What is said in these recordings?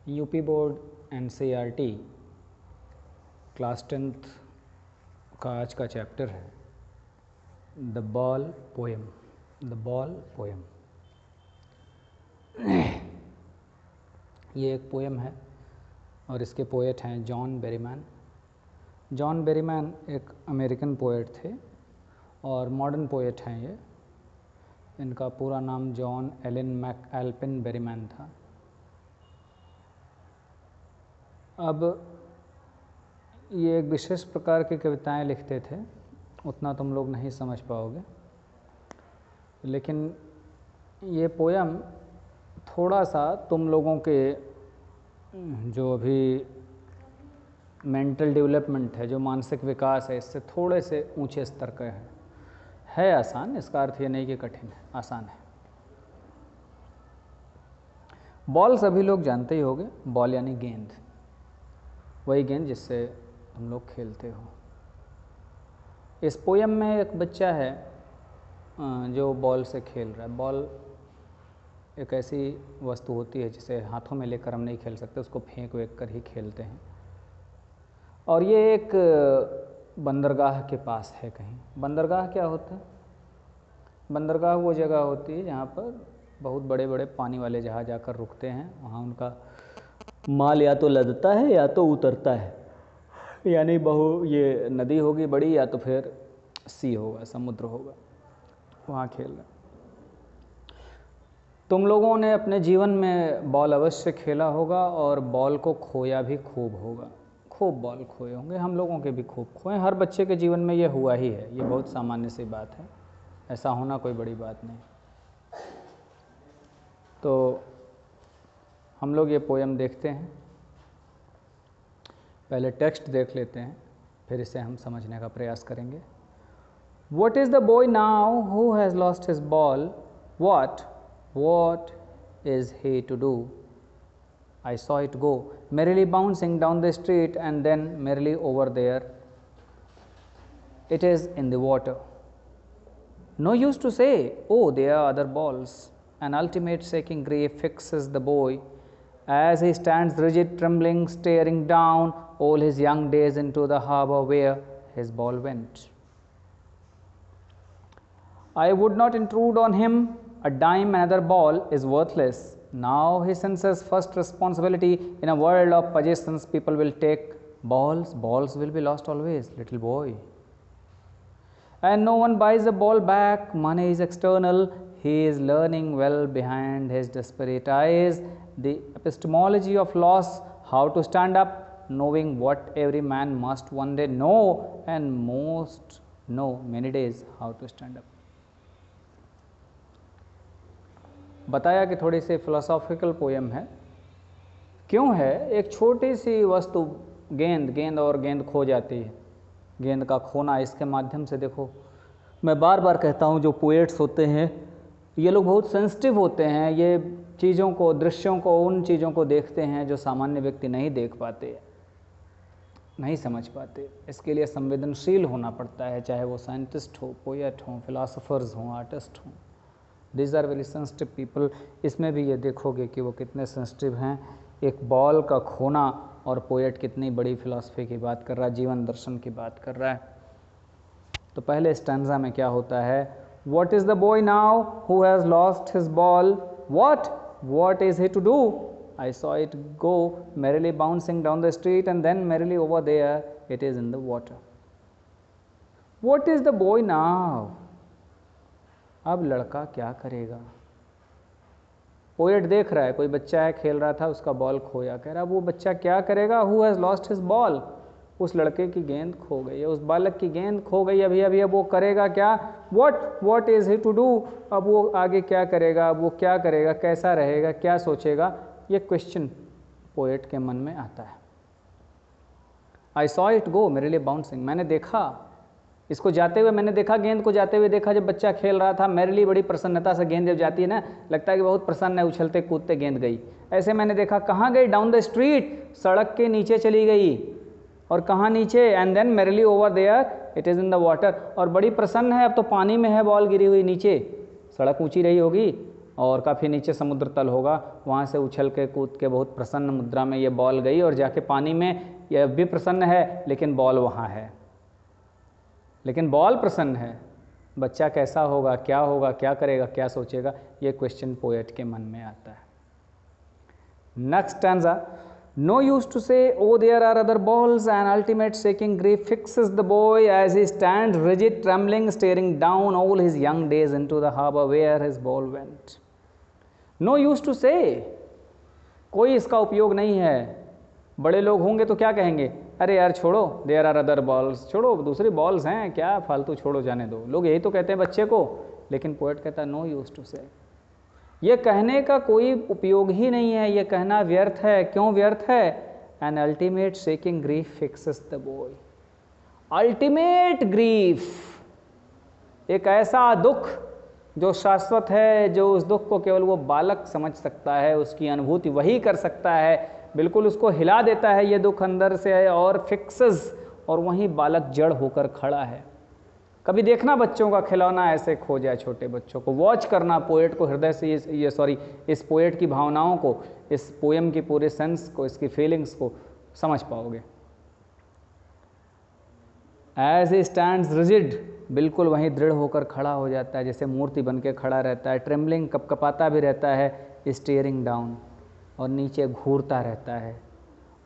UP board NCERT class 10th का आज का चैप्टर है the ball poem. The ball poem ये एक पोएम है और इसके पोएट हैं जॉन बेरीमैन। जॉन बेरीमैन एक अमेरिकन पोएट थे और मॉडर्न पोएट हैं ये। इनका पूरा नाम जॉन एलन मैकएल्पिन बेरीमैन था। अब ये एक विशेष प्रकार की कविताएं लिखते थे, उतना तुम लोग नहीं समझ पाओगे, लेकिन ये पोयम थोड़ा सा तुम लोगों के जो अभी मेंटल डेवलपमेंट है, जो मानसिक विकास है, इससे थोड़े से ऊंचे स्तर का है आसान। इसका अर्थ ये नहीं कि कठिन है, आसान है। बॉल सभी लोग जानते ही होंगे। बॉल यानी गेंद, वही गेंद जिससे तुम लोग खेलते हो। इस पोयम में एक बच्चा है जो बॉल से खेल रहा है। बॉल एक ऐसी वस्तु होती है जिसे हाथों में लेकर हम नहीं खेल सकते, उसको फेंक वेंक कर ही खेलते हैं। और ये एक बंदरगाह के पास है कहीं। बंदरगाह क्या होता है? बंदरगाह वो जगह होती है जहाँ पर बहुत बड़े बड़े पानी वाले जहाज आकर रुकते हैं। वहाँ उनका माल या तो लदता है या तो उतरता है, यानी ये नदी होगी बड़ी या तो फिर सी होगा, समुद्र होगा, वहाँ खेल रहा। तुम लोगों ने अपने जीवन में बॉल अवश्य खेला होगा और बॉल को खोया भी खूब होगा। खूब बॉल खोए होंगे, हम लोगों के भी खूब खोए। हर बच्चे के जीवन में ये हुआ ही है, ये बहुत सामान्य सी बात है, ऐसा होना कोई बड़ी बात नहीं। तो हम लोग ये पोयम देखते हैं। पहले टेक्स्ट देख लेते हैं, फिर इसे हम समझने का प्रयास करेंगे। What is the boy now who has lost his ball? What is he to do? I saw it go merrily bouncing down the street and then merrily over there. It is in the water. No use to say, oh, there are other balls. An ultimate shaking grief fixes the boy as he stands rigid, trembling, staring down all his young days into the harbor where his ball went. I would not intrude on him. A dime another ball is worthless. Now he senses first responsibility. In a world of possessions, people will take balls. Balls will be lost always, little boy. And no one buys the ball back. Money is external. He is learning well behind his desperate eyes the epistemology of loss, how to stand up, knowing what every man must one day know, and most know many days how to stand up. बताया कि थोड़ी सी philosophical poem है। क्यों है? एक छोटी सी वस्तु गेंद और गेंद खो जाती है। गेंद का खोना, इसके माध्यम से देखो, मैं बार बार कहता हूँ, जो पोएट्स होते हैं ये लोग बहुत सेंसिटिव होते हैं। ये चीज़ों को, दृश्यों को, उन चीज़ों को देखते हैं जो सामान्य व्यक्ति नहीं देख पाते, नहीं समझ पाते। इसके लिए संवेदनशील होना पड़ता है, चाहे वो साइंटिस्ट हो, पोएट हो, फिलोसोफर्स हों, आर्टिस्ट हों। These are very sensitive people. इसमें भी ये देखोगे कि वो कितने सेंसिटिव हैं। एक बॉल का खोना और पोएट कितनी बड़ी फिलॉसफी की बात कर रहा है, जीवन दर्शन की बात कर रहा है। तो पहले स्टैंजा में क्या होता है? What is the boy now who has lost his ball? What is he to do? I saw it go merrily bouncing down the street and then merrily over there. It is in the water. What is the boy now? अब लड़का क्या करेगा? Poet देख रहा है, कोई बच्चा है, खेल रहा था, उसका बॉल खोया। कह रहा वो बच्चा क्या करेगा? Who has lost his ball? उस लड़के की गेंद खो गई है, उस बालक की गेंद खो गई अभी। अब वो करेगा क्या? What is he to do? अब वो आगे क्या करेगा? अब वो क्या करेगा? कैसा रहेगा? क्या सोचेगा? ये क्वेश्चन पोएट के मन में आता है। I saw it go merrily bouncing. मैंने देखा इसको जाते हुए, मैंने देखा गेंद को जाते हुए देखा। जब बच्चा खेल रहा था, मैरिली, बड़ी प्रसन्नता से गेंद जब जाती है ना, लगता है कि बहुत प्रसन्न है, उछलते कूदते गेंद गई। ऐसे मैंने देखा। कहाँ गई? डाउन द स्ट्रीट, सड़क के नीचे चली गई। और कहाँ नीचे? And then merrily over there it is in the water. और बड़ी प्रसन्न है, अब तो पानी में है, बॉल गिरी हुई नीचे। सड़क ऊंची रही होगी, और काफ़ी नीचे समुद्र तल होगा, वहाँ से उछल के कूद के बहुत प्रसन्न मुद्रा में ये बॉल गई और जाके पानी में, ये अब भी प्रसन्न है लेकिन बॉल वहाँ है, लेकिन बॉल प्रसन्न है। बच्चा कैसा होगा, क्या करेगा, क्या सोचेगा, ये क्वेश्चन पोएट के मन में आता है। Next stanza, no use to say oh there are other balls, and ultimate shaking grief fixes the boy as he stands rigid trembling staring down all his young days into the harbor where his ball went. No use to say, कोई इसका उपयोग नहीं है। बड़े लोग होंगे तो क्या कहेंगे, अरे यार छोड़ो, देयर आर अदर बॉल्स, छोड़ो दूसरी बॉल्स हैं, क्या फालतू, छोड़ो जाने दो, लोग यही तो कहते हैं बच्चे को। लेकिन पोएट कहता है नो यूज टू से, ये कहने का कोई उपयोग ही नहीं है, ये कहना व्यर्थ है। क्यों व्यर्थ है? An ultimate shaking grief fixes the boy. Ultimate grief, एक ऐसा दुख जो शाश्वत है, जो उस दुख को केवल वो बालक समझ सकता है, उसकी अनुभूति वही कर सकता है, बिल्कुल उसको हिला देता है ये दुख अंदर से, और फिक्सेस, और वहीं बालक जड़ होकर खड़ा है। कभी देखना बच्चों का खिलौना ऐसे खो जाए, छोटे बच्चों को वॉच करना, पोएट को हृदय से इस पोएट की भावनाओं को, इस पोएम की पूरे सेंस को, इसकी फीलिंग्स को समझ पाओगे। एज ए स्टैंड्स रिजिड, बिल्कुल वहीं दृढ़ होकर खड़ा हो जाता है, जैसे मूर्ति बन के खड़ा रहता है। ट्रेम्बलिंग, कपकपाता भी रहता है। स्टीयरिंग डाउन, और नीचे घूरता रहता है।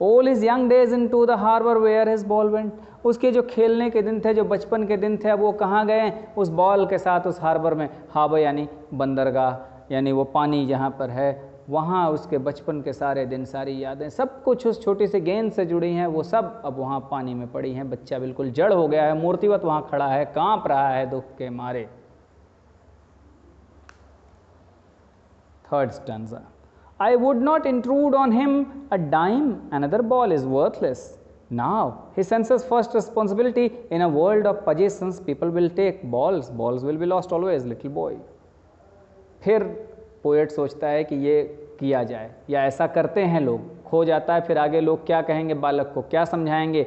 All his young days into the harbour where his ball went, उसके जो खेलने के दिन थे, जो बचपन के दिन थे, अब वो कहाँ गए? उस बॉल के साथ उस हार्बर में। हार्बर यानी बंदरगाह, यानी वो पानी जहाँ पर है, वहाँ उसके बचपन के सारे दिन, सारी यादें, सब कुछ उस छोटी सी गेंद से जुड़ी हैं, वो सब अब वहाँ पानी में पड़ी हैं। बच्चा बिल्कुल जड़ हो गया है, मूर्तिवत वहाँ खड़ा है, कांप रहा है दुख के मारे। Third stanza, I would not intrude on him a dime, another ball is worthless. Now, his senses first responsibility in a world of possessions, people will take balls, balls will be lost always, little boy. फिर poet सोचता है कि ये किया जाए, या ऐसा करते हैं लोग, खो जाता है, फिर आगे लोग क्या कहेंगे, बालक को क्या समझाएंगे,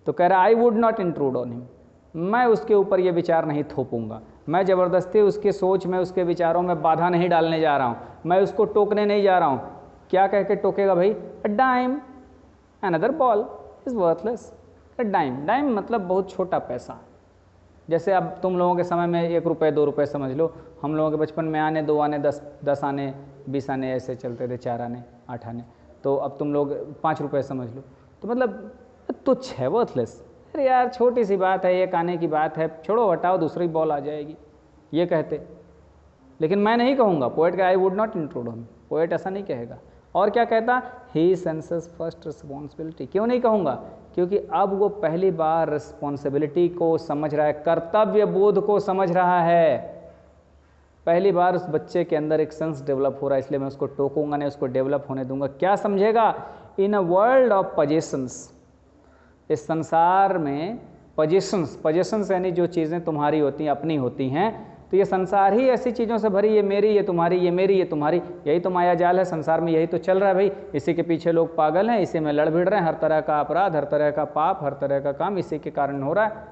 तो कह रहा है I would not intrude on him, मैं उसके ऊपर ये विचार नहीं थोपूंगा, मैं ज़बरदस्ती उसके सोच में, उसके विचारों में बाधा नहीं डालने जा रहा हूँ, मैं उसको टोकने नहीं जा रहा हूँ। क्या कह के टोकेगा भाई? A dime, another ball is worthless. A dime, dime मतलब बहुत छोटा पैसा। जैसे अब तुम लोगों के समय में 1 रुपये 2 रुपये समझ लो, हम लोगों के बचपन में आने, 2 आने, 10 आने, 20 आने ऐसे चलते थे, 4 आने, 8 आने, तो अब तुम लोग 5 रुपये समझ लो, तो मतलब तुच्छ है, वर्थलेस। अरे यार छोटी सी बात है, 1 आने की बात है, छोड़ो हटाओ, दूसरी बॉल आ जाएगी, ये कहते। लेकिन मैं नहीं कहूँगा, पोएट का I would not include him, poet ऐसा नहीं कहेगा। और क्या कहता? ही सेंसेस फर्स्ट रिस्पॉन्सिबिलिटी। क्यों नहीं कहूँगा? क्योंकि अब वो पहली बार रिस्पॉन्सिबिलिटी को समझ रहा है, कर्तव्य बोध को समझ रहा है। पहली बार उस बच्चे के अंदर एक सेंस डेवलप हो रहा है, इसलिए मैं उसको टोकूंगा नहीं, उसको डेवलप होने दूंगा। क्या समझेगा? इन अ वर्ल्ड ऑफ पोजेशंस, इस संसार में पोजेशंस यानी जो चीज़ें तुम्हारी होती हैं, अपनी होती हैं, तो ये संसार ही ऐसी चीज़ों से भरी, ये मेरी, ये तुम्हारी, ये मेरी, ये तुम्हारी, यही तो माया जाल है संसार में, यही तो चल रहा है भाई। इसी के पीछे लोग पागल हैं, इसी में लड़ भिड़ रहे हैं, हर तरह का अपराध, हर तरह का पाप, हर तरह का काम इसी के कारण हो रहा है।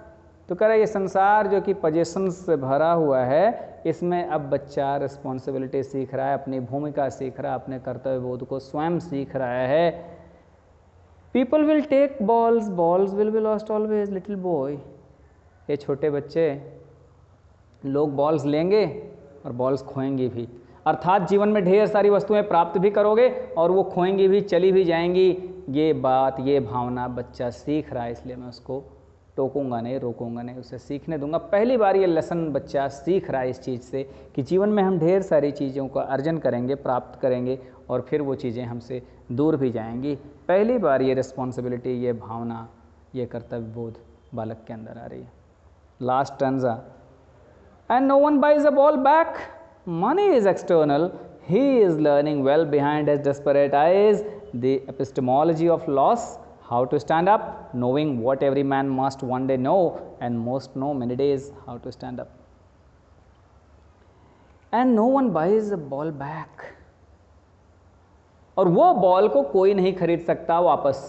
तो कह रहा है ये संसार जो कि पोजेशंस से भरा हुआ है, इसमें अब बच्चा रिस्पॉन्सिबिलिटी सीख रहा है, अपनी भूमिका सीख रहा है, अपने कर्तव्य बोध को स्वयं सीख रहा है। People will take balls, balls will be lost always, little boy. ये छोटे बच्चे, लोग बॉल्स लेंगे और बॉल्स खोएंगे भी, अर्थात जीवन में ढेर सारी वस्तुएं प्राप्त भी करोगे और वो खोएंगी भी, चली भी जाएंगी। ये बात, ये भावना बच्चा सीख रहा है, इसलिए मैं उसको टोकूंगा नहीं, रोकूंगा नहीं, उसे सीखने दूंगा। पहली बार ये लेसन बच्चा सीख रहा है इस चीज़ से कि जीवन में हम ढेर सारी चीज़ों का अर्जन करेंगे, प्राप्त करेंगे, और फिर वो चीज़ें हमसे दूर भी जाएंगी। पहली बार ये रिस्पॉन्सिबिलिटी, ये भावना, ये कर्तव्य बोध बालक के अंदर आ रही है। Last stanza, and no one buys a ball back, money is external, he is learning well behind his desperate eyes the epistemology of loss, how to stand up, knowing what every man must one day know, and most know many days how to stand up. And no one buys a ball back, और वो ball को कोई नहीं खरीद सकता वापस,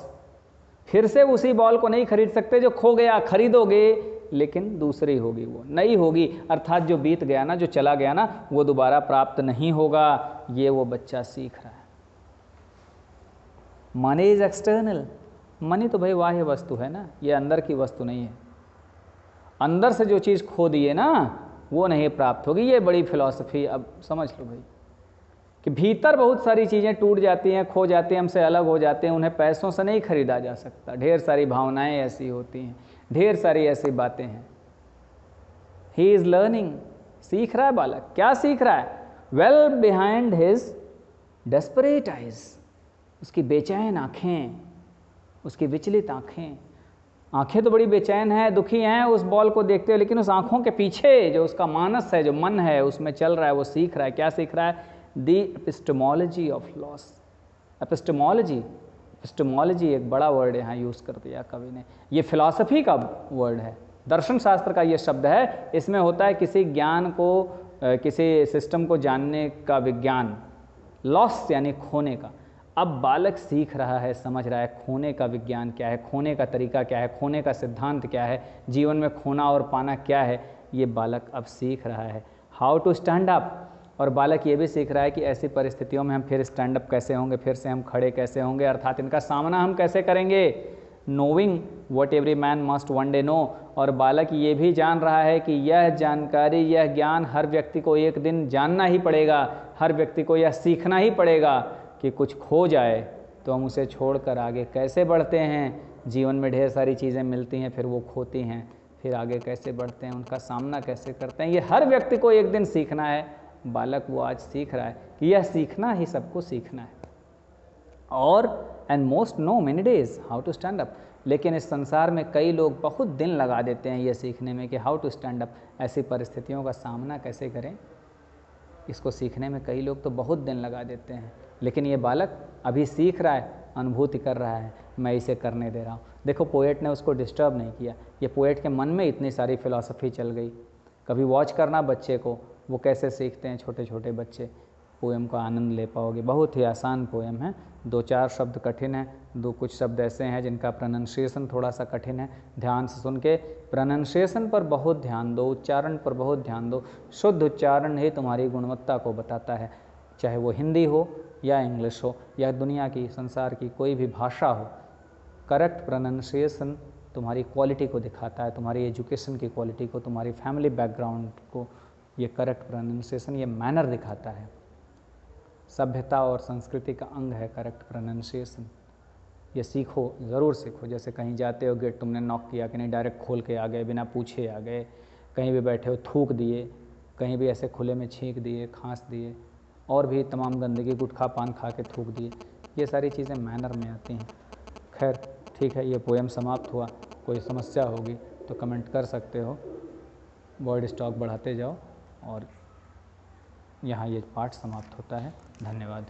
फिर से उसी बॉल को नहीं खरीद सकते जो खो गया। खरीदोगे लेकिन दूसरी होगी, वो नई होगी, अर्थात जो बीत गया ना, जो चला गया ना, वो दोबारा प्राप्त नहीं होगा। ये वो बच्चा सीख रहा है। मनी इज एक्सटर्नल, मनी तो भाई बाह्य वस्तु है ना, ये अंदर की वस्तु नहीं है। अंदर से जो चीज़ खो दिए ना, वो नहीं प्राप्त होगी। ये बड़ी फिलॉसफी अब समझ लो भाई, कि भीतर बहुत सारी चीज़ें टूट जाती हैं, खो जाती हैं, हमसे अलग हो जाते हैं, उन्हें पैसों से नहीं खरीदा जा सकता। ढेर सारी भावनाएं ऐसी होती हैं, ढेर सारी ऐसी बातें हैं। ही इज़ लर्निंग, सीख रहा है बालक। क्या सीख रहा है? Well behind his desperate eyes, उसकी बेचैन आँखें, उसकी विचलित आँखें। आँखें तो बड़ी बेचैन हैं, दुखी हैं उस बॉल को देखते हुए, लेकिन उस आँखों के पीछे जो उसका मानस है, जो मन है, उसमें चल रहा है, वो सीख रहा है। क्या सीख रहा है? The epistemology of loss. Epistemology, epistemology एक बड़ा वर्ड यहाँ यूज़ कर दिया कवि ने। ये फिलॉसफी का वर्ड है, दर्शन शास्त्र का ये शब्द है। इसमें होता है किसी ज्ञान को, किसी सिस्टम को जानने का विज्ञान। लॉस यानी खोने का। अब बालक सीख रहा है, समझ रहा है खोने का विज्ञान क्या है, खोने का तरीका क्या है, खोने का सिद्धांत क्या है, जीवन में खोना और पाना क्या है, ये बालक अब सीख रहा है। How to stand up. और बालक ये भी सीख रहा है कि ऐसी परिस्थितियों में हम फिर स्टैंड अप कैसे होंगे, फिर से हम खड़े कैसे होंगे, अर्थात इनका सामना हम कैसे करेंगे। Knowing what every man must one day know. और बालक ये भी जान रहा है कि यह जानकारी, यह ज्ञान हर व्यक्ति को एक दिन जानना ही पड़ेगा। हर व्यक्ति को यह सीखना ही पड़ेगा कि कुछ खो जाए तो हम उसे छोड़कर आगे कैसे बढ़ते हैं। जीवन में ढेर सारी चीज़ें मिलती हैं, फिर वो खोती हैं, फिर आगे कैसे बढ़ते हैं, उनका सामना कैसे करते हैं, ये हर व्यक्ति को एक दिन सीखना है। बालक वो आज सीख रहा है कि यह सीखना ही सबको सीखना है। और and most know many days how to stand up. लेकिन इस संसार में कई लोग बहुत दिन लगा देते हैं ये सीखने में कि हाउ टू स्टैंड अप, ऐसी परिस्थितियों का सामना कैसे करें। इसको सीखने में कई लोग तो बहुत दिन लगा देते हैं, लेकिन ये बालक अभी सीख रहा है, अनुभूति कर रहा है, मैं इसे करने दे रहा हूँ। देखो पोएट ने उसको डिस्टर्ब नहीं किया, ये पोएट के मन में इतनी सारी फिलॉसफी चल गई। कभी वॉच करना बच्चे को, वो कैसे सीखते हैं छोटे छोटे बच्चे, पोएम का आनंद ले पाओगे। बहुत ही आसान पोएम है, 2-4 शब्द कठिन है, कुछ शब्द ऐसे हैं जिनका प्रोनाउंसिएशन थोड़ा सा कठिन है। ध्यान से सुन के प्रोनाउंसिएशन पर बहुत ध्यान दो, उच्चारण पर बहुत ध्यान दो। शुद्ध उच्चारण ही तुम्हारी गुणवत्ता को बताता है, चाहे वो हिंदी हो या इंग्लिश हो या दुनिया की, संसार की कोई भी भाषा हो। करेक्ट प्रोनाउंसिएशन तुम्हारी क्वालिटी को दिखाता है, तुम्हारी एजुकेशन की क्वालिटी को, तुम्हारी फैमिली बैकग्राउंड को। ये करेक्ट प्रोनाउंसिएशन, ये मैनर दिखाता है। सभ्यता और संस्कृति का अंग है करेक्ट प्रोनाउंसिएशन। ये सीखो, ज़रूर सीखो। जैसे कहीं जाते हो, गेट तुमने नॉक किया कि नहीं, डायरेक्ट खोल के आ गए, बिना पूछे आ गए। कहीं भी बैठे हो, थूक दिए, कहीं भी ऐसे खुले में छींक दिए, खांस दिए, और भी तमाम गंदगी, गुटखा पान खा के थूक दिए, ये सारी चीज़ें मैनर में आती हैं। खैर ठीक है, ये पोएम समाप्त हुआ। कोई समस्या होगी तो कमेंट कर सकते हो। वर्ड स्टॉक बढ़ाते जाओ। और यहाँ ये पाठ समाप्त होता है। धन्यवाद।